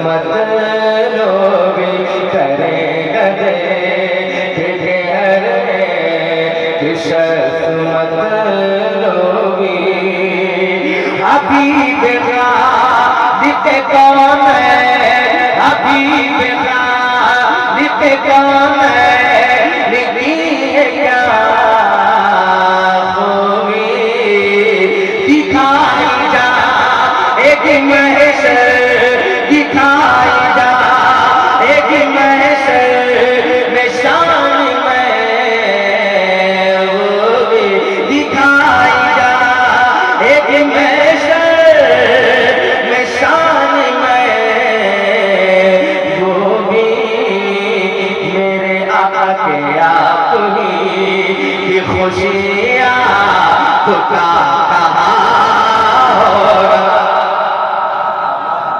मतलबी करेगा दे मतलबी हबीब गालिब कौन है हबीब गालिब कौन है निभी है क्या खूबी दिखाई जा एक महशर दिखाई जा एक महशर में शान में वो भी दिखाई जा एक महशर में शान में वो भी मेरे आका के आप ही की खुशियाँ पुकार